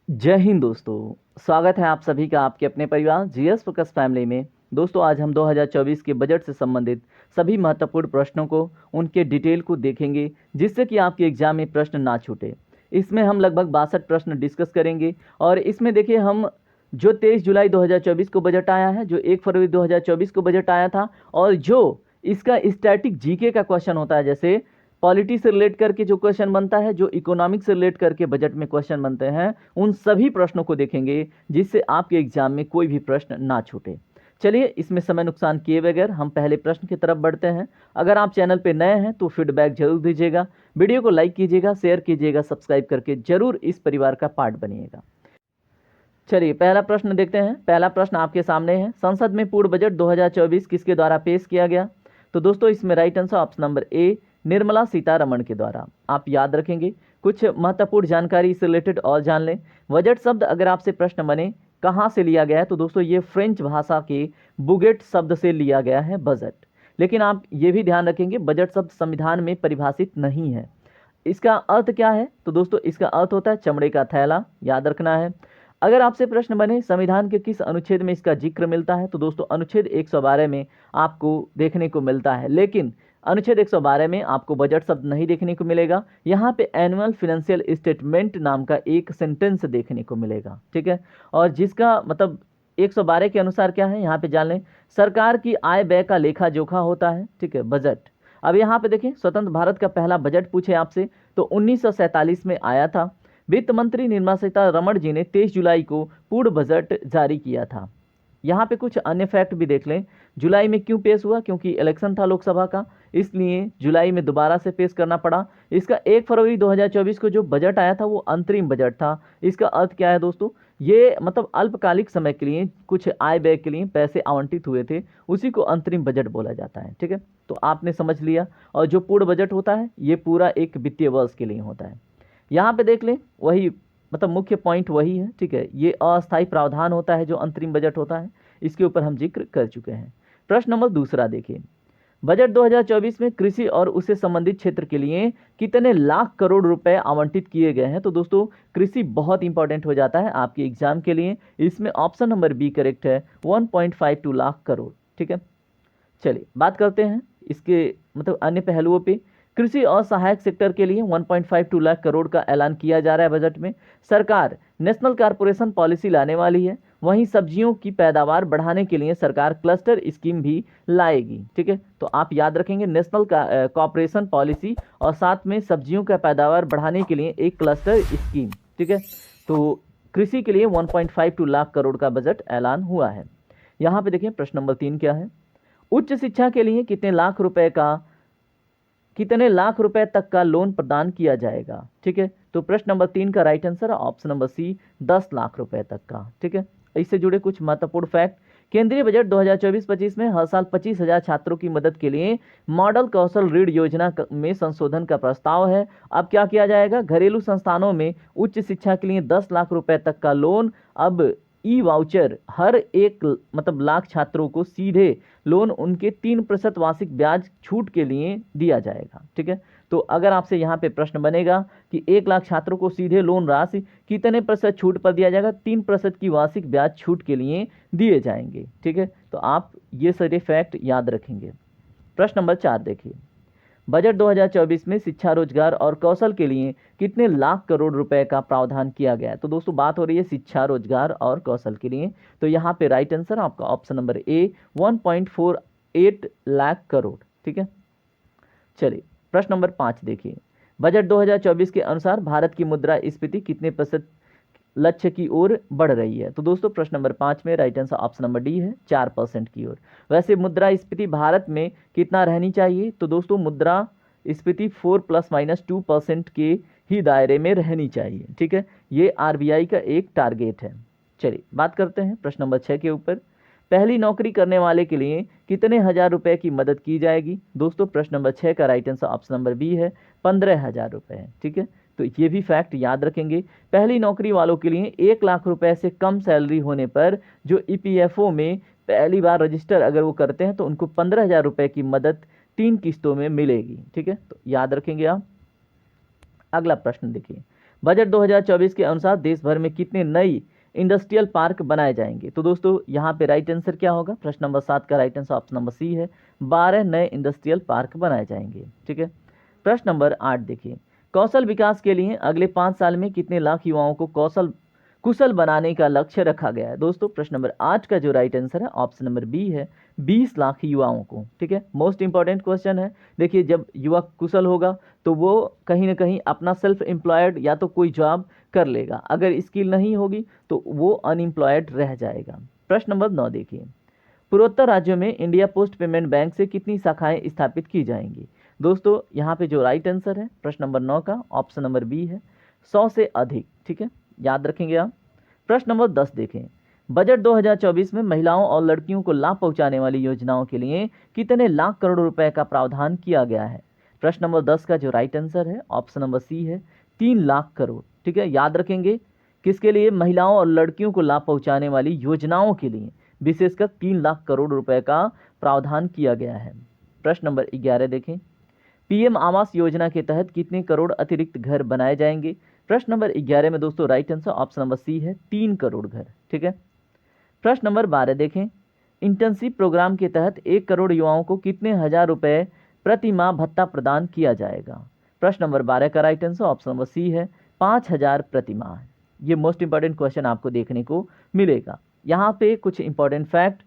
जय हिंद दोस्तों। स्वागत है आप सभी का आपके अपने परिवार जीएस फोकस फैमिली में। दोस्तों आज हम 2024 के बजट से संबंधित सभी महत्वपूर्ण प्रश्नों को उनके डिटेल को देखेंगे, जिससे कि आपके एग्जाम में प्रश्न ना छूटे। इसमें हम लगभग 62 प्रश्न डिस्कस करेंगे और इसमें देखिए हम जो 23 जुलाई 2024 को बजट आया है, जो 1 फरवरी 2024 को बजट आया था, और जो इसका स्टैटिक जीके का क्वेश्चन होता है, जैसे पॉलिटी से रिलेट करके जो क्वेश्चन बनता है, जो इकोनॉमिक्स से रिलेट करके बजट में क्वेश्चन बनते हैं, उन सभी प्रश्नों को देखेंगे, जिससे आपके एग्जाम में कोई भी प्रश्न ना छूटे। चलिए इसमें समय नुकसान किए बगैर हम पहले प्रश्न की तरफ बढ़ते हैं। अगर आप चैनल पर नए हैं तो फीडबैक जरूर दीजिएगा, वीडियो को लाइक कीजिएगा, शेयर कीजिएगा, सब्सक्राइब करके जरूर इस परिवार का पार्ट बनिएगा। चलिए पहला प्रश्न देखते हैं। पहला प्रश्न आपके सामने है, संसद में पूर्ण बजट 2024 किसके द्वारा पेश किया गया? तो दोस्तों इसमें राइट आंसर ऑप्शन नंबर ए, निर्मला सीतारमण के द्वारा। आप याद रखेंगे। कुछ महत्वपूर्ण जानकारी इससे रिलेटेड और जान लें। बजट शब्द अगर आपसे प्रश्न बने कहाँ से लिया गया है, तो दोस्तों ये फ्रेंच भाषा के बुगेट शब्द से लिया गया है बजट। लेकिन आप ये भी ध्यान रखेंगे, बजट शब्द संविधान में परिभाषित नहीं है। इसका अर्थ क्या है? तो दोस्तों इसका अर्थ होता है चमड़े का थैला, याद रखना है। अगर आपसे प्रश्न बने संविधान के किस अनुच्छेद में इसका जिक्र मिलता है, तो दोस्तों अनुच्छेद 112 में आपको देखने को मिलता है। लेकिन अनुच्छेद 112 में आपको बजट शब्द नहीं देखने को मिलेगा। यहाँ पे एनुअल फिनेंशियल स्टेटमेंट नाम का एक सेंटेंस देखने को मिलेगा, ठीक है। और जिसका मतलब 112 के अनुसार क्या है, यहाँ पे जान लें, सरकार की आय व्यय का लेखा जोखा होता है, ठीक है, बजट। अब यहाँ पे देखें, स्वतंत्र भारत का पहला बजट पूछे आपसे तो 1947 में आया था। वित्त मंत्री निर्मला सीतारमण जी ने 23 जुलाई को पूर्ण बजट जारी किया था। यहाँ पे कुछ अन्य फैक्ट भी देख लें। जुलाई में क्यों पेश हुआ? क्योंकि इलेक्शन था लोकसभा का, इसलिए जुलाई में दोबारा से पेश करना पड़ा। इसका 1 फरवरी 2024 को जो बजट आया था वो अंतरिम बजट था। इसका अर्थ क्या है दोस्तों? ये मतलब अल्पकालिक समय के लिए कुछ आय व्यय के लिए पैसे आवंटित हुए थे, उसी को अंतरिम बजट बोला जाता है, ठीक है। तो आपने समझ लिया। और जो पूर्ण बजट होता है ये पूरा एक वित्तीय वर्ष के लिए होता है। यहाँ पे देख लें, वही मतलब मुख्य पॉइंट वही है, ठीक है। ये अस्थायी प्रावधान होता है जो अंतरिम बजट होता है, इसके ऊपर हम जिक्र कर चुके हैं। प्रश्न नंबर दूसरा देखिए, बजट 2024 में कृषि और उससे संबंधित क्षेत्र के लिए कितने लाख करोड़ रुपए आवंटित किए गए हैं? तो दोस्तों कृषि बहुत इंपॉर्टेंट हो जाता है आपके एग्जाम के लिए। इसमें ऑप्शन नंबर बी करेक्ट है, 1.52 लाख करोड़, ठीक है। चलिए बात करते हैं इसके मतलब अन्य पहलुओं पे। कृषि और सहायक सेक्टर के लिए 1.52 लाख करोड़ का ऐलान किया जा रहा है बजट में। सरकार नेशनल कारपोरेशन पॉलिसी लाने वाली है। वहीं सब्जियों की पैदावार बढ़ाने के लिए सरकार क्लस्टर स्कीम भी लाएगी, ठीक है। तो आप याद रखेंगे नेशनल कॉर्पोरेशन पॉलिसी और साथ में सब्जियों का पैदावार बढ़ाने के लिए एक क्लस्टर स्कीम, ठीक है। तो कृषि के लिए 1.52 लाख करोड़ का बजट ऐलान हुआ है। यहाँ पे देखिए प्रश्न नंबर 3 क्या है, उच्च शिक्षा के लिए कितने लाख रुपए तक का लोन प्रदान किया जाएगा, ठीक है। तो प्रश्न नंबर 3 का राइट आंसर है ऑप्शन नंबर सी, 10 लाख रुपए तक का, ठीक है। इससे जुड़े कुछ महत्वपूर्ण फैक्ट। केंद्रीय बजट 2024-25 में हर साल 25,000 छात्रों की मदद के लिए मॉडल कौशल ऋण योजना में संशोधन का प्रस्ताव है। अब क्या किया जाएगा, घरेलू संस्थानों में उच्च शिक्षा के लिए 10 लाख रुपए तक का लोन, अब ई वाउचर हर एक मतलब लाख छात्रों को सीधे लोन उनके 3% वार्षिक ब्याज छूट के लिए दिया जाएगा, ठीक है। तो अगर आपसे यहाँ पे प्रश्न बनेगा कि 1 लाख छात्रों को सीधे लोन राशि कितने प्रतिशत छूट पर दिया जाएगा, 3% की वार्षिक ब्याज छूट के लिए दिए जाएंगे, ठीक है। तो आप ये सारे फैक्ट याद रखेंगे। प्रश्न नंबर 4 देखिए, बजट 2024 में शिक्षा, रोजगार और कौशल के लिए कितने लाख करोड़ रुपए का प्रावधान किया गया है? तो दोस्तों बात हो रही है शिक्षा, रोजगार और कौशल के लिए। तो यहाँ पे राइट आंसर आपका ऑप्शन नंबर ए, 1.48 लाख करोड़, ठीक है। चलिए प्रश्न नंबर 5 देखिए, बजट 2024 के अनुसार भारत की मुद्रा स्फीति कितने प्रतिशत लक्ष्य की ओर बढ़ रही है? तो दोस्तों प्रश्न नंबर 5 में right answer option number D है, 4% की ओर। वैसे मुद्रा स्फीति भारत में कितना रहनी चाहिए? तो दोस्तों मुद्रा स्फीति 4 ± 2% के ही दायरे में रहनी चाहिए, ठीक है। ये आरबीआई का एक टारगेट है। चलिए बात करते हैं प्रश्न नंबर 6 के ऊपर, पहली नौकरी करने वाले के लिए कितने हजार रुपए की मदद की जाएगी? दोस्तों प्रश्न नंबर 6 का right answer option number B है, 15,000 रुपए, ठीक है। तो ये भी फैक्ट याद रखेंगे। पहली नौकरी वालों के लिए 1 लाख रुपए से कम सैलरी होने पर जो ईपीएफओ में पहली बार रजिस्टर अगर वो करते हैं तो उनको 15,000 रुपए की मदद 3 किस्तों में मिलेगी, ठीक है। तो याद रखेंगे आप। अगला प्रश्न देखिए, बजट 2024 के अनुसार देश भर में कितने नई इंडस्ट्रियल पार्क बनाए जाएंगे? तो दोस्तों यहाँ पे राइट आंसर क्या होगा? प्रश्न नंबर 7 का right answer option number C है, 12 नए इंडस्ट्रियल पार्क बनाए जाएंगे। ठीक है, प्रश्न नंबर 8 देखिए, कौशल विकास के लिए अगले 5 साल में कितने लाख युवाओं को कुशल बनाने का लक्ष्य रखा गया है? दोस्तों प्रश्न नंबर 8 का जो राइट आंसर है ऑप्शन नंबर बी है, 20 लाख युवाओं को। ठीक है, मोस्ट इंपॉर्टेंट क्वेश्चन है। देखिए, जब युवा कुशल होगा तो वो कहीं ना कहीं अपना सेल्फ एम्प्लॉयड या तो कोई जॉब कर लेगा, अगर स्किल नहीं होगी तो वो अनएम्प्लॉयड रह जाएगा। प्रश्न नंबर 9 देखिए, पूर्वोत्तर राज्यों में इंडिया पोस्ट पेमेंट बैंक से कितनी शाखाएं स्थापित की जाएंगी? दोस्तों यहाँ पे जो राइट आंसर है प्रश्न नंबर 9 का ऑप्शन नंबर बी है, 100 से अधिक। ठीक है, याद रखेंगे आप। प्रश्न नंबर 10 देखें, बजट 2024 में महिलाओं और लड़कियों को लाभ पहुंचाने वाली योजनाओं के लिए कितने लाख करोड़ रुपए का प्रावधान किया गया है? प्रश्न नंबर 10 का जो राइट आंसर है ऑप्शन नंबर सी है, 3 लाख करोड़। ठीक है, याद रखेंगे किसके लिए? महिलाओं और लड़कियों को लाभ पहुंचाने वाली योजनाओं के लिए विशेषकर 3 लाख करोड़ रुपए का प्रावधान किया गया है। प्रश्न नंबर 11 देखें, पीएम आवास योजना के तहत कितने करोड़ अतिरिक्त घर बनाए जाएंगे? प्रश्न नंबर 11 में दोस्तों right answer option number C है, 3 करोड़ घर। ठीक है, प्रश्न नंबर 12 देखें, इंटर्नशिप प्रोग्राम के तहत 1 करोड़ युवाओं को कितने हजार रुपए प्रति माह भत्ता प्रदान किया जाएगा? प्रश्न नंबर 12 का right answer option number C है, 5,000 प्रति माह। ये मोस्ट इंपॉर्टेंट क्वेश्चन आपको देखने को मिलेगा। यहाँ पे कुछ इंपॉर्टेंट फैक्ट,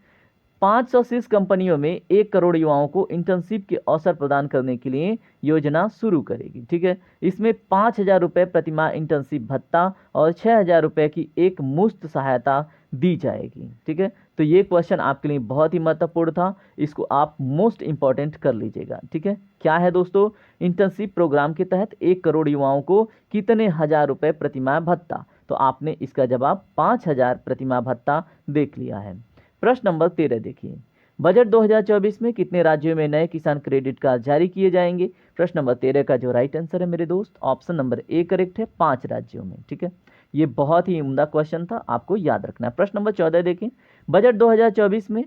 530 कंपनियों में 1 करोड़ युवाओं को इंटर्नशिप के अवसर प्रदान करने के लिए योजना शुरू करेगी। ठीक है, इसमें 5,000 रुपये प्रति माह इंटर्नशिप भत्ता और 6,000 रुपये की एक मुफ्त सहायता दी जाएगी। ठीक है, तो ये क्वेश्चन आपके लिए बहुत ही महत्वपूर्ण था, इसको आप मोस्ट इंपॉर्टेंट कर लीजिएगा। ठीक है, क्या है दोस्तों? इंटर्नशिप प्रोग्राम के तहत 1 करोड़ युवाओं को कितने हजार रुपये प्रति माह भत्ता? तो आपने इसका जवाब 5,000 प्रति माह भत्ता देख लिया है। प्रश्न नंबर 13 देखिए, बजट 2024 में कितने राज्यों में नए किसान क्रेडिट कार्ड जारी किए जाएंगे? प्रश्न नंबर 13 का जो राइट आंसर है मेरे दोस्त ऑप्शन नंबर ए करेक्ट है, 5 राज्यों में। ठीक है, ये बहुत ही उम्दा क्वेश्चन था, आपको याद रखना है। प्रश्न नंबर 14 देखें, बजट 2024 में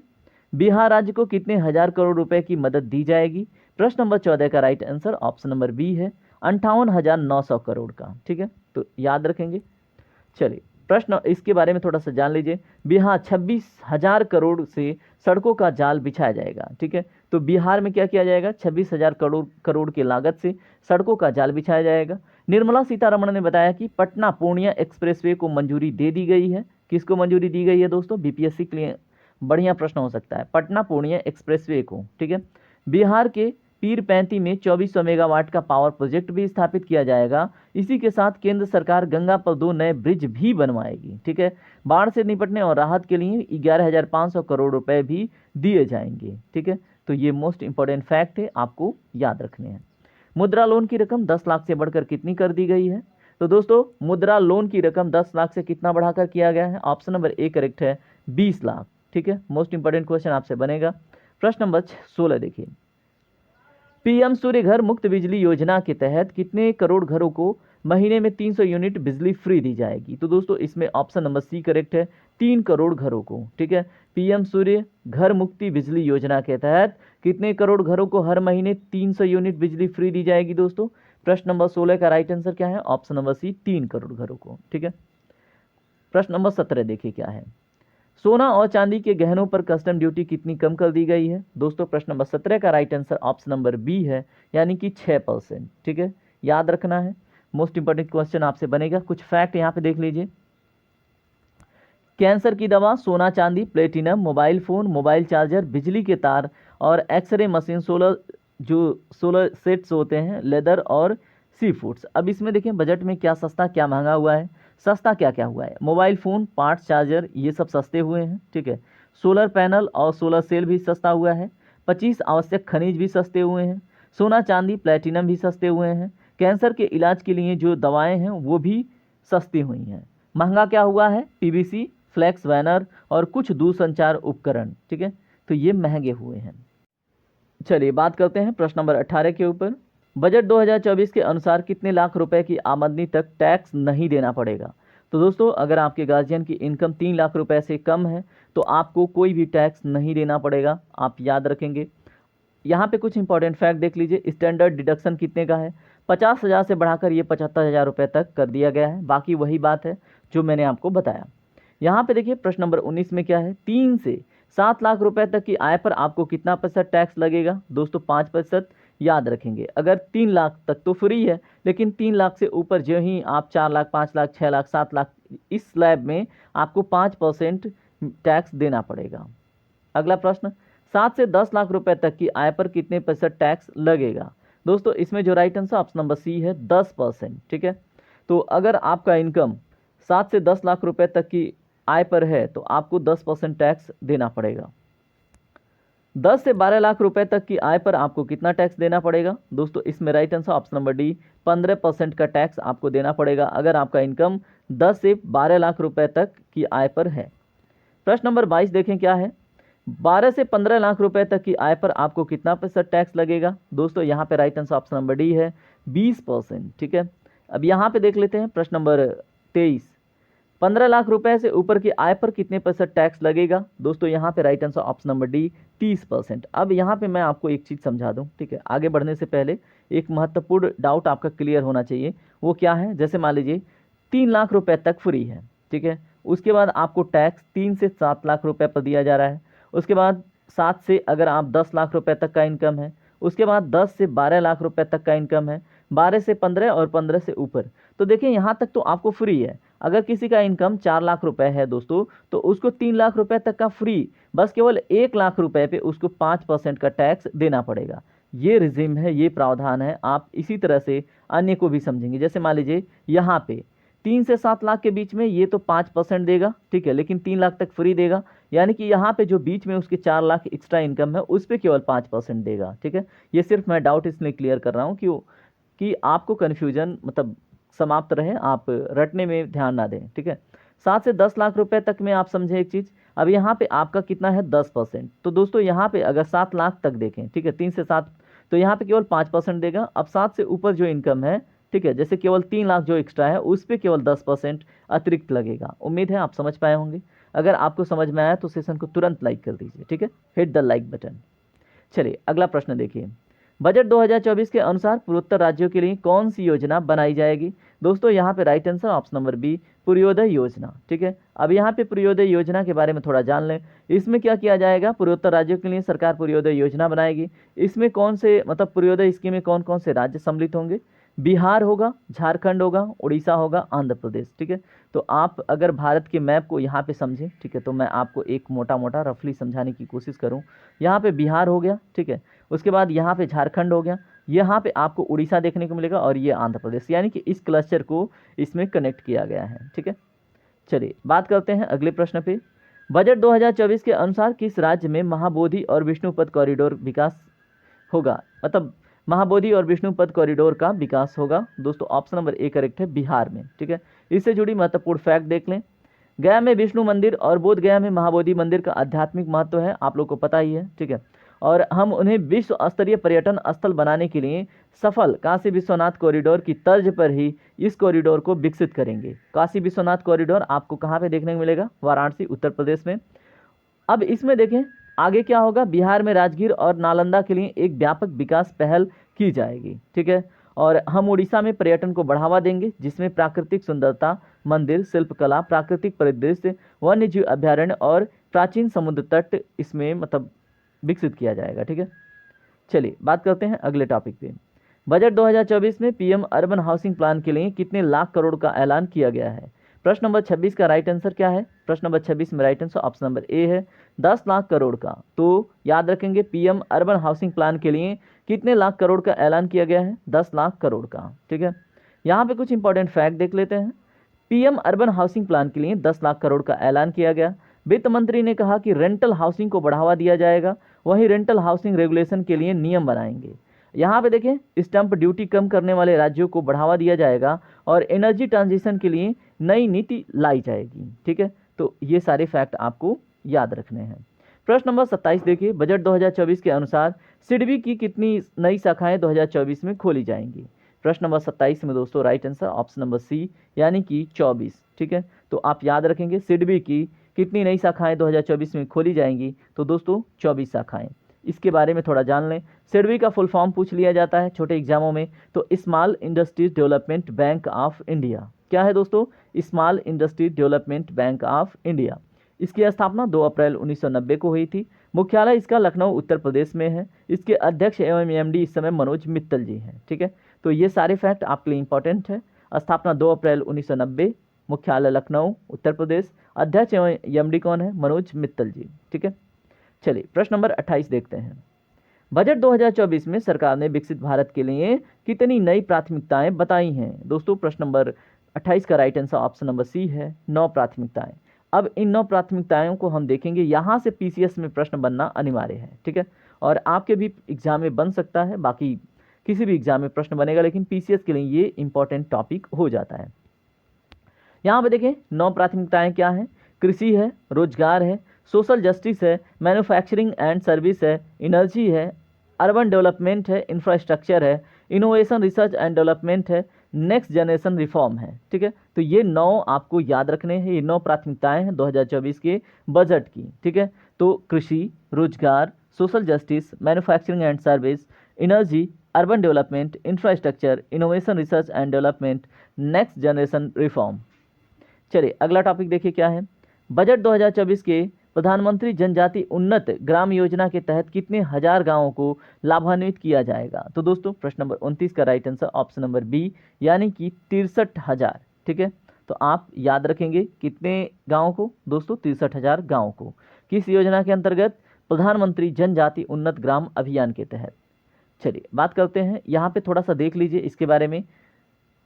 बिहार राज्य को कितने हजार करोड़ रुपए की मदद दी जाएगी? प्रश्न नंबर 14 का right answer option number B है, 58,900 करोड़ का। ठीक है, तो याद रखेंगे। चलिए प्रश्न इसके बारे में थोड़ा सा जान लीजिए। बिहार 26,000 करोड़ से सड़कों का जाल बिछाया जाएगा। ठीक है, तो बिहार में क्या किया जाएगा? 26,000 करोड़ की लागत से सड़कों का जाल बिछाया जाएगा। निर्मला सीतारमण ने बताया कि पटना पूर्णिया एक्सप्रेसवे को मंजूरी दे दी गई है। किसको मंजूरी दी गई है दोस्तों? बीपीएससी के लिए बढ़िया प्रश्न हो सकता है, पटना पूर्णिया एक्सप्रेसवे को। ठीक है, बिहार के पीरपैंती में 2400 मेगावाट का पावर प्रोजेक्ट भी स्थापित किया जाएगा। इसी के साथ केंद्र सरकार गंगा पर 2 नए ब्रिज भी बनवाएगी। ठीक है, बाढ़ से निपटने और राहत के लिए 11,500 करोड़ रुपए भी दिए जाएंगे। ठीक है, तो ये मोस्ट इंपॉर्टेंट फैक्ट है, आपको याद रखने हैं। मुद्रा लोन की रकम 10 लाख से बढ़कर कितनी कर दी गई है? तो दोस्तों मुद्रा लोन की रकम 10 लाख से कितना बढ़ाकर किया गया है? ऑप्शन नंबर ए करेक्ट है, 20 लाख। ठीक है, मोस्ट इंपॉर्टेंट क्वेश्चन आपसे बनेगा। प्रश्न नंबर 16 देखिए, पीएम सूर्य घर मुफ्त बिजली योजना के तहत कितने करोड़ घरों को महीने में 300 यूनिट बिजली फ्री दी जाएगी? तो दोस्तों इसमें ऑप्शन नंबर सी करेक्ट है, 3 करोड़ घरों को। ठीक है, पीएम सूर्य घर मुफ्ती बिजली योजना के तहत कितने करोड़ घरों को हर महीने 300 यूनिट बिजली फ्री दी जाएगी दोस्तों? प्रश्न नंबर 16 का राइट आंसर क्या है? ऑप्शन नंबर सी, 3 करोड़ घरों को। ठीक है, प्रश्न नंबर 17 देखिए क्या है, सोना और चांदी के गहनों पर कस्टम ड्यूटी कितनी कम कर दी गई है? दोस्तों प्रश्न नंबर 17 का right answer option number B है, यानी कि 6%। ठीक है, याद रखना है, मोस्ट इंपॉर्टेंट क्वेश्चन आपसे बनेगा। कुछ फैक्ट यहाँ पे देख लीजिए। कैंसर की दवा, सोना चांदी, platinum, mobile phone, mobile charger, बिजली के तार और एक्सरे मशीन, 16 सेट्स होते हैं, लेदर और सी फूड्स। अब इसमें देखें बजट में क्या सस्ता क्या महंगा हुआ है। सस्ता क्या क्या हुआ है? मोबाइल फ़ोन, पार्ट्स, चार्जर, ये सब सस्ते हुए हैं। ठीक है, सोलर पैनल और सोलर सेल भी सस्ता हुआ है। 25 आवश्यक खनिज भी सस्ते हुए हैं। सोना चांदी प्लेटिनम भी सस्ते हुए हैं। कैंसर के इलाज के लिए जो दवाएं हैं वो भी सस्ती हुई हैं। महंगा क्या हुआ है? पीवीसी, फ्लैक्स बैनर और कुछ दूरसंचार उपकरण। ठीक है, तो ये महंगे हुए हैं। चलिए बात करते हैं प्रश्न नंबर 18 के ऊपर। बजट 2024 के अनुसार कितने लाख रुपए की आमदनी तक टैक्स नहीं देना पड़ेगा? तो दोस्तों अगर आपके गार्जियन की इनकम 3 लाख रुपए से कम है तो आपको कोई भी टैक्स नहीं देना पड़ेगा, आप याद रखेंगे। यहाँ पे कुछ इंपॉर्टेंट फैक्ट देख लीजिए। स्टैंडर्ड डिडक्शन कितने का है? 50,000 से बढ़ाकर ये 75,000 रुपये तक कर दिया गया है। बाकी वही बात है जो मैंने आपको बताया। यहाँ पे देखिए प्रश्न नंबर 19 में क्या है, 3 से 7 लाख रुपए तक की आय पर आपको कितना प्रतिशत टैक्स लगेगा? दोस्तों 5% याद रखेंगे। अगर 3 लाख तक तो फ्री है, लेकिन 3 लाख से ऊपर जो ही आप 4 लाख, 5 लाख, 6 लाख, 7 लाख, इस स्लैब में आपको 5% टैक्स देना पड़ेगा। अगला प्रश्न, 7 से 10 लाख रुपए तक की आय पर कितने प्रतिशत टैक्स लगेगा? दोस्तों इसमें जो right answer option number C है 10%। ठीक है, तो अगर आपका इनकम 7 से 10 लाख रुपए तक की आय पर है तो आपको 10% टैक्स देना पड़ेगा। 10 से 12 लाख रुपए तक की आय पर आपको कितना टैक्स देना पड़ेगा? दोस्तों इसमें right answer option number D 15% का टैक्स आपको देना पड़ेगा अगर आपका इनकम 10 से 12 लाख रुपए तक की आय पर है। प्रश्न नंबर 22 देखें क्या है, 12 से 15 लाख रुपए तक की आय पर आपको कितना प्रतिशत टैक्स लगेगा? दोस्तों यहाँ पे right answer option number D है 20%। ठीक है, अब यहाँ पे देख लेते हैं प्रश्न नंबर 23, 15 लाख रुपए से ऊपर की आय पर कितने प्रतिशत टैक्स लगेगा? दोस्तों यहाँ पे right answer option number D 30%। अब यहाँ पे मैं आपको एक चीज़ समझा दूँ। ठीक है, आगे बढ़ने से पहले एक महत्वपूर्ण डाउट आपका क्लियर होना चाहिए। वो क्या है, जैसे मान लीजिए 3 लाख रुपए तक फ्री है। ठीक है, उसके बाद आपको टैक्स 3 से 7 लाख रुपए पर दिया जा रहा है। उसके बाद 7 से अगर आप 10 लाख रुपए तक का इनकम है, उसके बाद 10 से 12 लाख रुपए तक का इनकम है, 12 से 15 और 15 से ऊपर। तो देखिए यहाँ तक तो आपको फ्री है। अगर किसी का इनकम 4 लाख रुपए है दोस्तों, तो उसको 3 लाख रुपए तक का फ्री, बस केवल 1 लाख रुपए पे उसको 5% का टैक्स देना पड़ेगा। ये रिजिम है, ये प्रावधान है। आप इसी तरह से अन्य को भी समझेंगे। जैसे मान लीजिए यहाँ पे 3 से 7 लाख के बीच में ये तो 5% देगा। ठीक है, लेकिन 3 लाख तक फ्री देगा, यानी कि यहाँ पे जो बीच में उसके 4 लाख एक्स्ट्रा इनकम है उस पर केवल 5% देगा। ठीक है, ये सिर्फ मैं डाउट इसलिए क्लियर कर रहा हूँ कि आपको कन्फ्यूजन मतलब समाप्त रहे, आप रटने में ध्यान ना दें। ठीक है, 7 से 10 लाख रुपए तक में आप समझे एक चीज़। अब यहाँ पे आपका कितना है 10%। तो दोस्तों यहाँ पे अगर 7 लाख तक देखें, ठीक है, 3 से 7, तो यहाँ पे केवल 5% देगा। अब 7 से ऊपर जो इनकम है, ठीक है, जैसे केवल 3 लाख जो एक्स्ट्रा है उस पर केवल 10% अतिरिक्त लगेगा। उम्मीद है आप समझ पाए होंगे। अगर आपको समझ में आया तो सेशन को तुरंत लाइक कर दीजिए। ठीक है, हिट द लाइक बटन। चलिए अगला प्रश्न देखिए, बजट 2024 के अनुसार पूर्वोत्तर राज्यों के लिए कौन सी योजना बनाई जाएगी? दोस्तों यहाँ पे right answer option number B Purvodaya योजना। ठीक है, अब यहाँ पे पूर्वोदय योजना के बारे में थोड़ा जान लें। इसमें क्या किया जाएगा, पूर्वोत्तर राज्यों के लिए सरकार पूर्वोदय योजना बनाएगी। इसमें कौन से मतलब पूर्वोदय स्कीम में कौन कौन से राज्य सम्मिलित होंगे? बिहार होगा, झारखंड होगा, उड़ीसा होगा, आंध्र प्रदेश। ठीक है, तो आप अगर भारत के मैप को यहाँ पे समझें, ठीक है, तो मैं आपको एक मोटा मोटा रफली समझाने की कोशिश करूँ। यहाँ पे बिहार हो गया, ठीक है, उसके बाद यहाँ पे झारखंड हो गया, यहाँ पे आपको उड़ीसा देखने को मिलेगा और ये आंध्र प्रदेश, यानी कि इस क्लस्टर को इसमें कनेक्ट किया गया है। ठीक है, चलिए बात करते हैं अगले प्रश्न पे। बजट 2024 के अनुसार किस राज्य में महाबोधि और विष्णुपद कॉरिडोर विकास होगा? मतलब महाबोधि और विष्णुपद कॉरिडोर का विकास होगा। दोस्तों ऑप्शन नंबर ए करेक्ट है, बिहार में। ठीक है, इससे जुड़ी महत्वपूर्ण फैक्ट देख लें। गया में विष्णु मंदिर और बोध गया में महाबोधि मंदिर का आध्यात्मिक महत्व है, आप लोग को पता ही है। ठीक है, और हम उन्हें विश्व स्तरीय पर्यटन स्थल बनाने के लिए सफल काशी विश्वनाथ कॉरिडोर की तर्ज पर ही इस कॉरिडोर को विकसित करेंगे। काशी विश्वनाथ कॉरिडोर आपको कहाँ पे देखने को मिलेगा? वाराणसी, उत्तर प्रदेश में। अब इसमें देखें आगे क्या होगा, बिहार में राजगीर और नालंदा के लिए एक व्यापक विकास पहल की जाएगी। ठीक है, और हम उड़ीसा में पर्यटन को बढ़ावा देंगे, जिसमें प्राकृतिक सुंदरता, मंदिर, शिल्पकला, प्राकृतिक परिदृश्य, वन्यजीव अभ्यारण्य और प्राचीन समुद्र तट इसमें मतलब विकसित किया जाएगा। ठीक है, चलिए बात करते हैं अगले टॉपिक पे। बजट 2024 में पीएम अर्बन हाउसिंग प्लान के लिए कितने लाख करोड़ का ऐलान किया गया है? प्रश्न नंबर 26 का राइट आंसर क्या है? प्रश्न नंबर 26 में राइट आंसर ऑप्शन नंबर ए है 10 लाख करोड़ का। तो याद रखेंगे पीएम अर्बन हाउसिंग प्लान के लिए कितने लाख करोड़ का ऐलान किया गया है? 10 लाख करोड़ का। ठीक है, यहाँ पे कुछ इंपॉर्टेंट फैक्ट देख लेते हैं। पीएम अर्बन हाउसिंग प्लान के लिए 10 लाख करोड़ का ऐलान किया गया। वित्त मंत्री ने कहा कि रेंटल हाउसिंग को बढ़ावा दिया जाएगा, वहीं रेंटल हाउसिंग रेगुलेशन के लिए नियम बनाएंगे। यहाँ पे देखें स्टैंप ड्यूटी कम करने वाले राज्यों को बढ़ावा दिया जाएगा और एनर्जी ट्रांजिशन के लिए नई नीति लाई जाएगी। ठीक है, तो ये सारे फैक्ट आपको याद रखने हैं। प्रश्न नंबर 27 देखिए, बजट 2024 के अनुसार सिडबी की कितनी नई शाखाएं 2024 में खोली जाएंगी? प्रश्न नंबर 27 में दोस्तों right answer option number C यानी कि 24। ठीक है, तो आप याद रखेंगे सिडबी की कितनी नई शाखाएं 2024 में खोली जाएंगी? तो दोस्तों 24 शाखाएं। इसके बारे में थोड़ा जान लें। सिडबी का फुल फॉर्म पूछ लिया जाता है छोटे एग्जामों में, तो small industries development bank of India. क्या है दोस्तों? Small industries development bank of India. इसकी स्थापना 2 अप्रैल 1990 को हुई थी। मुख्यालय इसका लखनऊ उत्तर प्रदेश में है। इसके अध्यक्ष एवं एमडी इस समय मनोज मित्तल जी हैं। ठीक है, तो ये सारे फैक्ट आपके लिए इंपॉर्टेंट है। स्थापना 2 अप्रैल 1990, मुख्यालय लखनऊ उत्तर प्रदेश, अध्यक्ष एवं एमडी कौन है? मनोज मित्तल जी। ठीक है, चलिए प्रश्न नंबर 28 देखते हैं। बजट 2024 में सरकार ने विकसित भारत के लिए कितनी नई प्राथमिकताएं बताई हैं? दोस्तों प्रश्न नंबर 28 का right answer option number C है, 9 प्राथमिकताएं। अब इन 9 प्राथमिकताओं को हम देखेंगे, यहाँ से पीसीएस में प्रश्न बनना अनिवार्य है। ठीक है, और आपके भी एग्जाम में बन सकता है, बाकी किसी भी एग्जाम में प्रश्न बनेगा, लेकिन पीसीएस के लिए ये इंपॉर्टेंट टॉपिक हो जाता है। यहाँ पे देखें 9 प्राथमिकताएं क्या हैं? कृषि है, रोजगार है, सोशल जस्टिस है, मैन्युफैक्चरिंग एंड सर्विस है, एनर्जी है, अर्बन डेवलपमेंट है, इंफ्रास्ट्रक्चर है, इनोवेशन रिसर्च एंड डेवलपमेंट है, नेक्स्ट जनरेशन रिफॉर्म है। ठीक है, तो ये 9 आपको याद रखने हैं। ये 9 प्राथमिकताएं हैं 2024 के बजट की। ठीक है, तो कृषि, रोजगार, social justice, manufacturing and service, energy, urban development, infrastructure, innovation research and development, next generation reform. चलिए अगला टॉपिक देखिए क्या है। बजट 2024 के प्रधानमंत्री जनजाति उन्नत ग्राम योजना के तहत कितने हजार गांवों को लाभान्वित किया जाएगा? तो दोस्तों प्रश्न नंबर 29 का right answer option number B, यानी कि 63,000। ठीक है, तो आप याद रखेंगे कितने गांवों को? दोस्तों 63,000 गांवों को। किस योजना के अंतर्गत? प्रधानमंत्री जनजाति उन्नत ग्राम अभियान के तहत। चलिए बात करते हैं, यहाँ पे थोड़ा सा देख लीजिए इसके बारे में।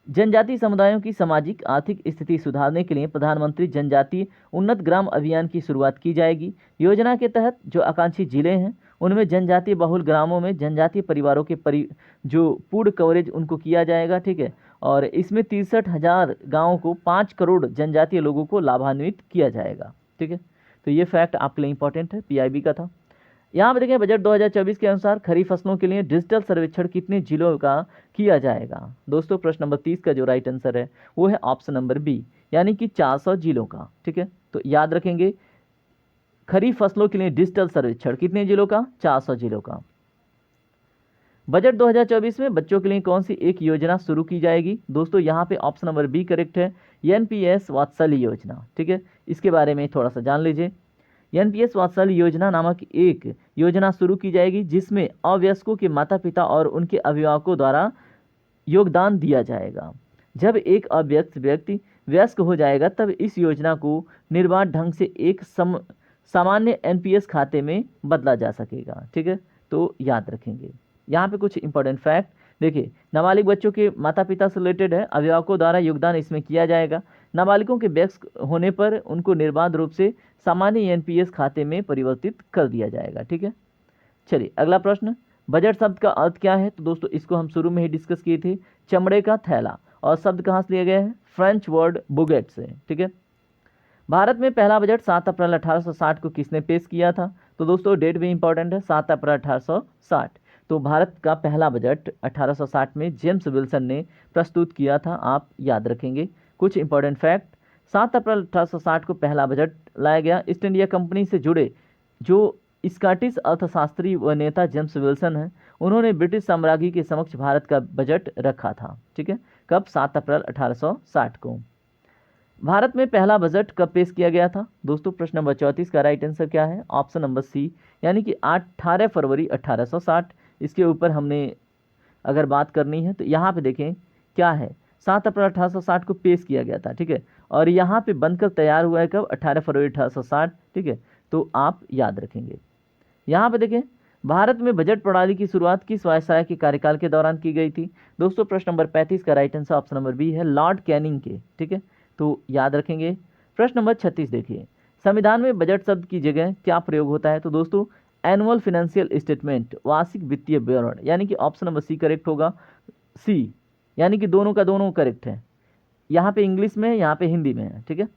जनजातीय समुदायों की सामाजिक आर्थिक स्थिति सुधारने के लिए प्रधानमंत्री जनजातीय उन्नत ग्राम अभियान की शुरुआत की जाएगी। योजना के तहत जो आकांक्षी जिले हैं उनमें जनजातीय बहुल ग्रामों में जनजातीय परिवारों के जो पूर्ण कवरेज उनको किया जाएगा। ठीक है, और इसमें 63,000 गाँवों को 5 करोड़ जनजातीय लोगों को लाभान्वित किया जाएगा। ठीक है, तो ये फैक्ट आपके लिए इंपॉर्टेंट है, पीआईबी का था। यहाँ पे देखें बजट 2024 के अनुसार खरीफ फसलों के लिए डिजिटल सर्वेक्षण कितने जिलों का किया जाएगा? दोस्तों प्रश्न नंबर 30 का जो राइट आंसर है वो है ऑप्शन नंबर बी, यानी कि 400 जिलों का। ठीक है, तो याद रखेंगे खरीफ फसलों के लिए डिजिटल सर्वेक्षण कितने जिलों का? 400 जिलों का। बजट 2024 में बच्चों के लिए कौन सी एक योजना शुरू की जाएगी? दोस्तों यहाँ पे ऑप्शन नंबर बी करेक्ट है, एनपीएस वात्सल्य योजना। ठीक है, इसके बारे में थोड़ा सा जान लीजिए। एनपीएस वात्सल्य योजना नामक एक योजना शुरू की जाएगी जिसमें अवयस्कों के माता पिता और उनके अभिभावकों द्वारा योगदान दिया जाएगा। जब एक अवयस्क व्यक्ति वयस्क हो जाएगा तब इस योजना को निर्बाध ढंग से एक सामान्य एनपीएस खाते में बदला जा सकेगा। ठीक है, तो याद रखेंगे। यहाँ पे कुछ इंपॉर्टेंट फैक्ट देखिए, नाबालिग बच्चों के माता पिता से रिलेटेड है, अभिभावकों द्वारा योगदान इसमें किया जाएगा। नाबालिगों के वयस्क होने पर उनको निर्बाध रूप से सामान्य एनपीएस खाते में परिवर्तित कर दिया जाएगा। ठीक है, चलिए अगला प्रश्न, बजट शब्द का अर्थ क्या है? तो दोस्तों इसको हम शुरू में ही डिस्कस किए थे, चमड़े का थैला, और शब्द कहाँ से लिए गए हैं? फ्रेंच वर्ड बुगेट से। ठीक है, भारत में पहला बजट 7 अप्रैल 1860 को किसने पेश किया था? तो दोस्तों डेट भी इंपॉर्टेंट है, 7 अप्रैल 1860। तो भारत का पहला बजट 1860 में जेम्स विल्सन ने प्रस्तुत किया था, आप याद रखेंगे। कुछ इंपॉर्टेंट फैक्ट, 7 अप्रैल 1860 को पहला बजट लाया गया। ईस्ट इंडिया कंपनी से जुड़े जो स्कॉटिश अर्थशास्त्री व नेता जेम्स विल्सन हैं, उन्होंने ब्रिटिश साम्राज्य के समक्ष भारत का बजट रखा था। ठीक है, कब? 7 अप्रैल 1860 को। भारत में पहला बजट कब पेश किया गया था? दोस्तों प्रश्न नंबर 34 का राइट आंसर क्या है? ऑप्शन नंबर सी, यानी कि 18 फरवरी 1860। इसके ऊपर हमने अगर बात करनी है तो यहाँ पे देखें क्या है, 7 अप्रैल 1860 को पेश किया गया था। ठीक है, और यहाँ पे बनकर तैयार हुआ है कब? 18 फरवरी 1860। ठीक है, तो आप याद रखेंगे। यहाँ पे देखें भारत में बजट प्रणाली की शुरुआत किस वायसराय के कार्यकाल के दौरान की गई थी? दोस्तों प्रश्न नंबर 35 का right answer option number B है, लॉर्ड कैनिंग के। ठीक है, तो याद रखेंगे। प्रश्न नंबर 36 देखिए, संविधान में बजट शब्द की जगह क्या प्रयोग होता है? तो दोस्तों एनुअल फाइनेंशियल स्टेटमेंट, वार्षिक वित्तीय विवरण, यानी कि ऑप्शन नंबर सी करेक्ट होगा। सी, यानी कि दोनों का दोनों करेक्ट है, यहाँ पे इंग्लिश में है, यहाँ पे हिंदी में है। ठीक है,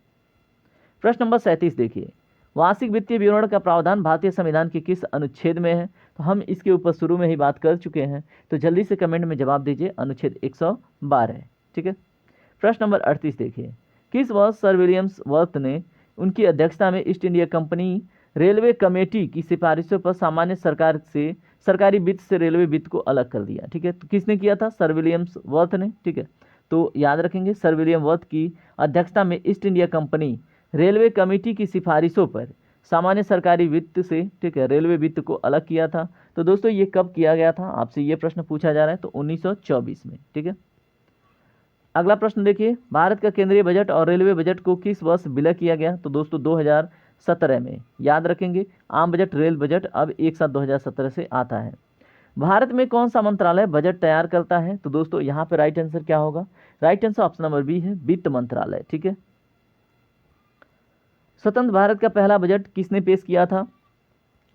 प्रश्न नंबर 37 देखिए, वार्षिक वित्तीय विवरण का प्रावधान भारतीय संविधान के किस अनुच्छेद में है? तो हम इसके ऊपर शुरू में ही बात कर चुके हैं, तो जल्दी से कमेंट में जवाब दीजिए, अनुच्छेद 112। ठीक है, प्रश्न नंबर 38 देखिए, किस वर्ष सर विलियम्स वर्थ ने उनकी अध्यक्षता में east India company railway committee की सिफारिशों पर सामान्य सरकार से सरकारी वित्त से रेलवे वित्त को अलग कर दिया। ठीक है, तो किसने किया था? सर विलियम वर्थ ने। ठीक है, तो याद रखेंगे सर विलियम वर्थ की अध्यक्षता में east India company railway committee की सिफारिशों पर सामान्य सरकारी वित्त से, ठीक है, रेलवे वित्त को अलग किया था। तो दोस्तों ये कब किया गया था? आपसे ये प्रश्न पूछा जा रहा है, तो 1924 में। ठीक है, अगला प्रश्न देखिए, भारत का केंद्रीय बजट और रेलवे बजट को किस वर्ष विलय किया गया? तो दोस्तों 2017 में। याद रखेंगे आम बजट, रेल बजट अब एक साथ 2017 से आता है। भारत में कौन सा मंत्रालय बजट तैयार करता है? तो दोस्तों यहाँ पे राइट आंसर क्या होगा? Right answer option number B है, वित्त मंत्रालय। ठीक है, स्वतंत्र भारत का पहला बजट किसने पेश किया था?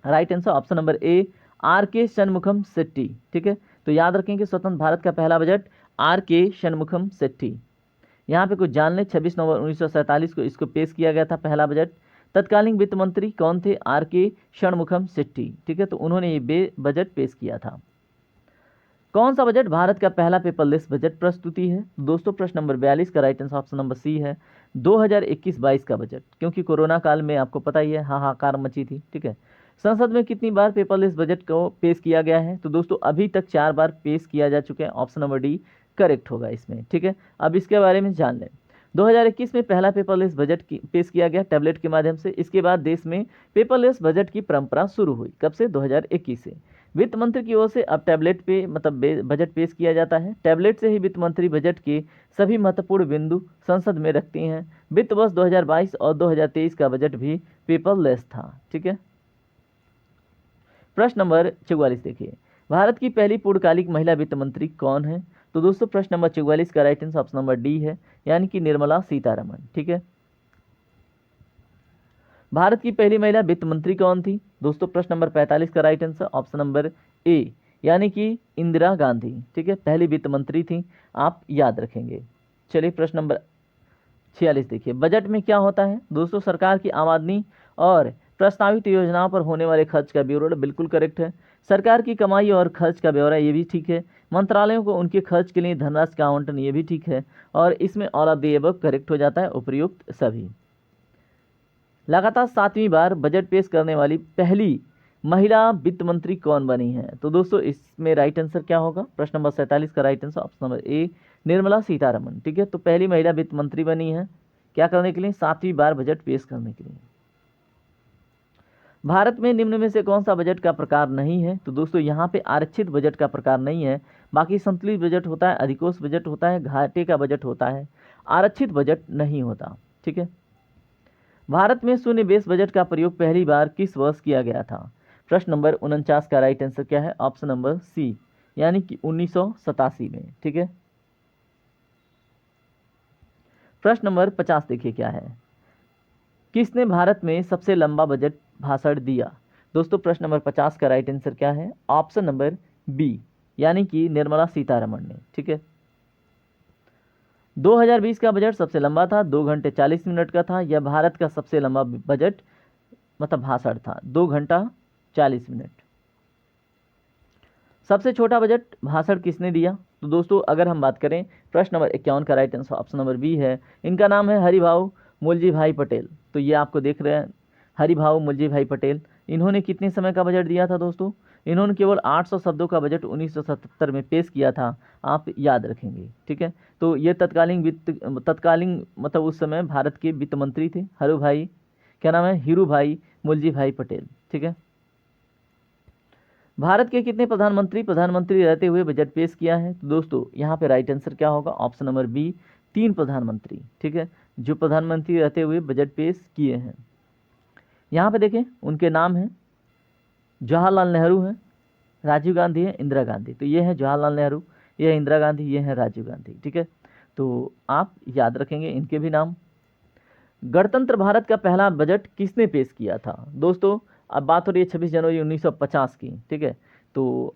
Right answer option number A, R K Shanmukham Shetty. ठीक है, तो याद रखेंगे स्वतंत्र भारत का पहला budget are K Shanmukham Shetty. यहाँ पे कुछ जान लें, 26 नवंबर 1947 को इसको पेश किया गया था पहला बजट। तत्कालीन वित्त मंत्री कौन थे? Are K Shanmukham Shetty. ठीक है, तो उन्होंने ये बजट पेश किया था। कौन सा बजट भारत का पहला पेपरलेस बजट प्रस्तुति है? दोस्तों प्रश्न नंबर 42 का right answer option number C है, 2021-22 का बजट। क्योंकि कोरोना काल में आपको पता ही है हाहाकार मची थी। ठीक है, संसद में कितनी बार पेपरलेस बजट को पेश किया गया है? तो दोस्तों अभी तक 4 बार पेश किया जा चुका है। ऑप्शन नंबर डी करेक्ट होगा इसमें। ठीक है, अब इसके बारे में जान लें। 2021 में पहला पेपरलेस बजट पेश किया गया टैबलेट के माध्यम से। इसके बाद देश में पेपरलेस बजट की परंपरा शुरू हुई। कब से? 2021 से। वित्त मंत्री की ओर से अब टैबलेट पे बजट पेश किया जाता है। टैबलेट से ही वित्त मंत्री बजट के सभी महत्वपूर्ण बिंदु संसद में रखती हैं। वित्त वर्ष 2022 और 2023 का बजट भी पेपरलेस था। ठीक है, प्रश्न नंबर 44 देखिए, भारत की पहली पूर्णकालिक महिला वित्त मंत्री कौन है? तो दोस्तों प्रश्न नंबर 44 का right answer option number D है, यानी कि निर्मला सीतारमण। ठीक है, भारत की पहली महिला वित्त मंत्री कौन थी? दोस्तों प्रश्न नंबर 45 का राइट आंसर ऑप्शन नंबर ए, यानी कि इंदिरा गांधी। ठीक है, पहली वित्त मंत्री थी, आप याद रखेंगे। चलिए प्रश्न नंबर 46 देखिए, बजट में क्या होता है? दोस्तों सरकार की आमदनी और प्रस्तावित योजनाओं पर होने वाले खर्च का ब्यौरा, बिल्कुल करेक्ट है। सरकार की कमाई और खर्च का ब्यौरा, ये भी ठीक है। मंत्रालयों को उनके खर्च के लिए धनराशि का आवंटन, ये भी ठीक है। और इसमें all of the above correct हो जाता है, उपयुक्त सभी। लगातार 7वीं बार बजट पेश करने वाली पहली महिला वित्त मंत्री कौन बनी है? तो दोस्तों इसमें राइट आंसर क्या होगा? प्रश्न नंबर 47 का राइट आंसर ऑप्शन नंबर ए, निर्मला सीतारमण। ठीक है, तो पहली महिला वित्त मंत्री बनी है, क्या करने के लिए? 7वीं बार बजट पेश करने के लिए। भारत में निम्न में से कौन सा बजट का प्रकार नहीं है? तो दोस्तों यहाँ पे आरक्षित बजट का प्रकार नहीं है, बाकी संतुलित बजट होता है, अधिकोष बजट होता है, घाटे का बजट होता है, आरक्षित बजट नहीं होता। ठीक है, भारत में शून्य बेस बजट का प्रयोग पहली बार किस वर्ष किया गया था? प्रश्न नंबर 49 का राइट आंसर क्या है? ऑप्शन नंबर सी, यानी कि 1987 में। ठीक है, प्रश्न नंबर 50 देखिए क्या है, किसने भारत में सबसे लंबा बजट भाषण दिया? दोस्तों प्रश्न नंबर 50 का राइट आंसर क्या है? ऑप्शन नंबर बी, यानी कि निर्मला सीतारमण ने। ठीक है, 2020 का बजट सबसे लंबा था, 2 घंटे 40 मिनट का था। यह भारत का सबसे लंबा बजट भाषण था, 2 घंटा 40 मिनट। सबसे छोटा बजट भाषण किसने दिया? तो दोस्तों अगर हम बात करें, प्रश्न नंबर 51 का right answer option number B है। इनका नाम है हरिभाऊ मुलजी भाई पटेल। तो ये आपको देख रहे हैं, हरिभाऊ मुलजी भाई पटेल। इन्होंने कितने समय का बजट दिया था दोस्तों? इन्होंने केवल 800 शब्दों का बजट 1977 में पेश किया था, आप याद रखेंगे। ठीक है, तो ये तत्कालीन उस समय भारत के वित्त मंत्री थे, हरू भाई, क्या नाम है? हीरू भाई मुलजी भाई पटेल। ठीक है, भारत के कितने प्रधानमंत्री रहते हुए बजट पेश किया है? तो दोस्तों यहाँ पे राइट आंसर क्या होगा? ऑप्शन नंबर बी, 3 प्रधानमंत्री। ठीक है, जो प्रधानमंत्री रहते हुए बजट पेश किए हैं। यहाँ पे देखें, उनके नाम हैं जवाहरलाल नेहरू हैं, राजीव गांधी है, इंदिरा गांधी। तो ये है जवाहरलाल नेहरू, ये है इंदिरा गांधी, ये है राजीव गांधी। ठीक है, तो आप याद रखेंगे इनके भी नाम। गणतंत्र भारत का पहला बजट किसने पेश किया था? दोस्तों अब बात हो रही है 26 जनवरी 1950 की। ठीक है, तो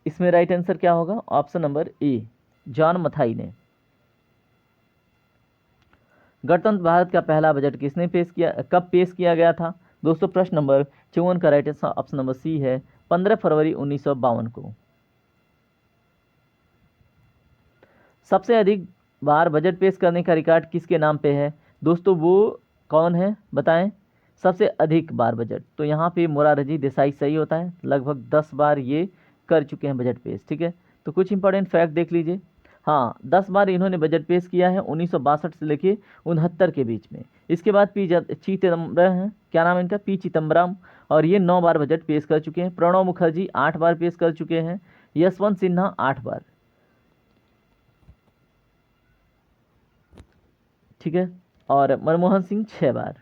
इसमें राइट आंसर क्या होगा? ऑप्शन नंबर ए, जॉन मथाई ने। गणतंत्र भारत का पहला बजट किसने पेश किया, कब पेश किया गया था? दोस्तों प्रश्न नंबर 54 का right answer option number C है, 15 फरवरी 1952 को। सबसे अधिक बार बजट पेश करने का रिकॉर्ड किसके नाम पे है? दोस्तों वो कौन है बताएं? सबसे अधिक बार बजट, तो यहाँ पे मोरारजी देसाई सही होता है, लगभग 10 बार ये कर चुके हैं बजट पेश। ठीक है, तो कुछ इंपॉर्टेंट फैक्ट देख लीजिए। हाँ, 10 बार इन्होंने बजट पेश किया है 1962 से लेके 69 के बीच में। इसके बाद चिदम्बरम हैं, क्या नाम है इनका, पी चिदम्बरम, और ये 9 बार बजट पेश कर चुके हैं। प्रणब मुखर्जी 8 बार पेश कर चुके हैं। यशवंत सिन्हा 8 बार। ठीक है, और मनमोहन सिंह 6 बार।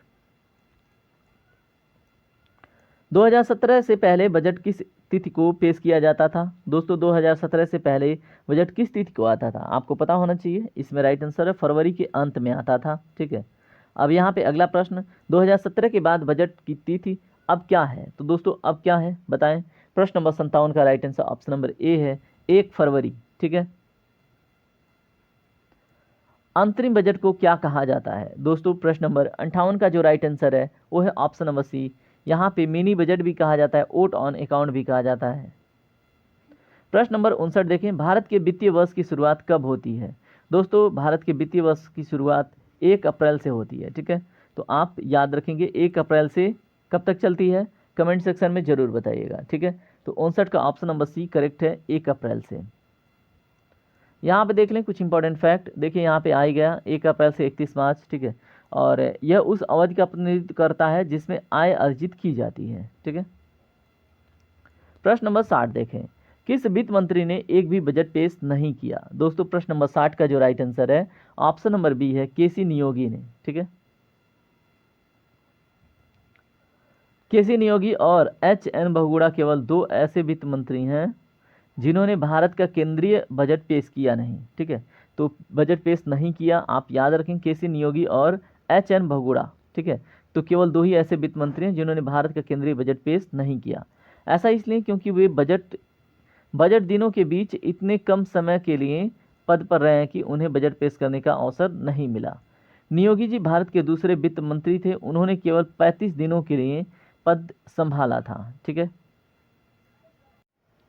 2017 से पहले बजट किस तिथि को पेश किया जाता था? दोस्तों 2017 से पहले बजट किस तिथि को आता था? आपको पता होना चाहिए। इसमें राइट आंसर है फरवरी के अंत में आता था। ठीक है, अब यहाँ पे अगला प्रश्न, 2017 के बाद बजट की तिथि अब क्या है? तो दोस्तों अब क्या है बताएं। प्रश्न नंबर 57 का राइट आंसर ऑप्शन नंबर ए है, 1 फरवरी। ठीक है, अंतरिम बजट को क्या कहा जाता है? दोस्तों प्रश्न नंबर 58 का जो राइट आंसर है वो है ऑप्शन नंबर सी, यहाँ पे मिनी बजट भी कहा जाता है, वोट ऑन अकाउंट भी कहा जाता है। प्रश्न नंबर 59 देखें, भारत के वित्तीय वर्ष की शुरुआत कब होती है? दोस्तों भारत के वित्तीय वर्ष की शुरुआत 1 अप्रैल से होती है। ठीक है, तो आप याद रखेंगे 1 अप्रैल से कब तक चलती है, कमेंट सेक्शन में जरूर बताइएगा। ठीक है, तो 59 का ऑप्शन नंबर सी करेक्ट है, 1 अप्रैल से। यहाँ पे देख लें कुछ इंपॉर्टेंट फैक्ट, देखिए यहाँ पे आ ही गया 1 अप्रैल से 31 मार्च। ठीक है, और यह उस अवधि का प्रतिनिधित्व करता है जिसमें आय अर्जित की जाती है। ठीक है, प्रश्न नंबर 60 देखें, किस वित्त मंत्री ने एक भी बजट पेश नहीं किया? दोस्तों प्रश्न नंबर 60 का जो राइट आंसर है ऑप्शन नंबर बी है, केसी नियोगी ने। ठीक है, केसी नियोगी और एच.एन. बहुगुणा केवल 2 ऐसे वित्त मंत्री हैं जिन्होंने भारत का केंद्रीय बजट पेश किया नहीं। ठीक है, तो बजट पेश नहीं किया, आप याद रखें, केसी नियोगी और एच.एन. बहुगुणा। ठीक है, तो केवल 2 ही ऐसे वित्त मंत्री हैं जिन्होंने भारत का केंद्रीय बजट पेश नहीं किया। ऐसा इसलिए क्योंकि वे बजट दिनों के बीच इतने कम समय के लिए पद पर रहे हैं कि उन्हें बजट पेश करने का अवसर नहीं मिला। नियोगी जी भारत के दूसरे वित्त मंत्री थे, उन्होंने केवल 35 दिनों के लिए पद संभाला था। ठीक है,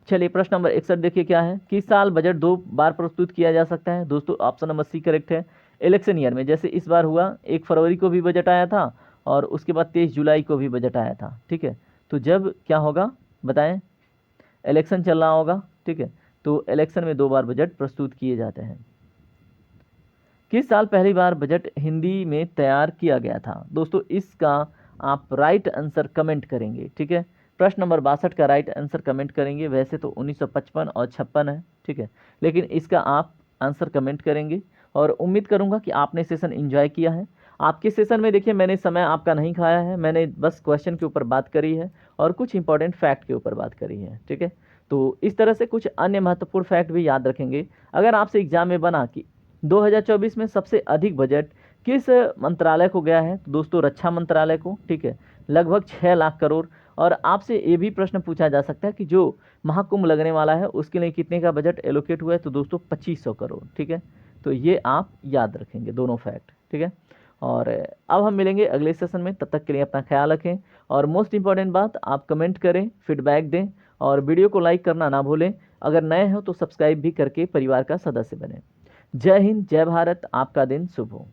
चलिए प्रश्न नंबर 61 देखिए क्या है, किस साल बजट 2 बार प्रस्तुत किया जा सकता है? दोस्तों ऑप्शन नंबर सी करेक्ट है, इलेक्शन ईयर में। जैसे इस बार हुआ 1 फरवरी को भी बजट आया था और उसके बाद 23 जुलाई को भी बजट आया था। ठीक है, तो जब क्या होगा बताएं, इलेक्शन चल रहा होगा। ठीक है, तो इलेक्शन में 2 बार बजट प्रस्तुत किए जाते हैं। किस साल पहली बार बजट हिंदी में तैयार किया गया था? दोस्तों इसका आप राइट आंसर कमेंट करेंगे। ठीक है, प्रश्न नंबर 62 का राइट आंसर कमेंट करेंगे। वैसे तो 1955 और 56 है। ठीक है, लेकिन इसका आप आंसर कमेंट करेंगे और उम्मीद करूंगा कि आपने सेशन एंजॉय किया है। आपके सेशन में देखिए मैंने समय आपका नहीं खाया है, मैंने बस क्वेश्चन के ऊपर बात करी है और कुछ इंपॉर्टेंट फैक्ट के ऊपर बात करी है। ठीक है, तो इस तरह से कुछ अन्य महत्वपूर्ण फैक्ट भी याद रखेंगे। अगर आपसे एग्जाम में बना कि 2024 में सबसे अधिक बजट किस मंत्रालय को गया है, तो दोस्तों रक्षा मंत्रालय को। ठीक है, लगभग 6 लाख करोड़। और आपसे ये भी प्रश्न पूछा जा सकता है कि जो महाकुंभ लगने वाला है उसके लिए कितने का बजट एलोकेट हुआ है, तो दोस्तों 2500 करोड़। ठीक है, तो ये आप याद रखेंगे दोनों फैक्ट। ठीक है, और अब हम मिलेंगे अगले सेशन में, तब तक के लिए अपना ख्याल रखें। और मोस्ट इंपॉर्टेंट बात, आप कमेंट करें, फीडबैक दें और वीडियो को लाइक करना ना भूलें। अगर नए हो तो सब्सक्राइब भी करके परिवार का सदस्य बने। जय हिंद, जय भारत, आपका दिन शुभ हो।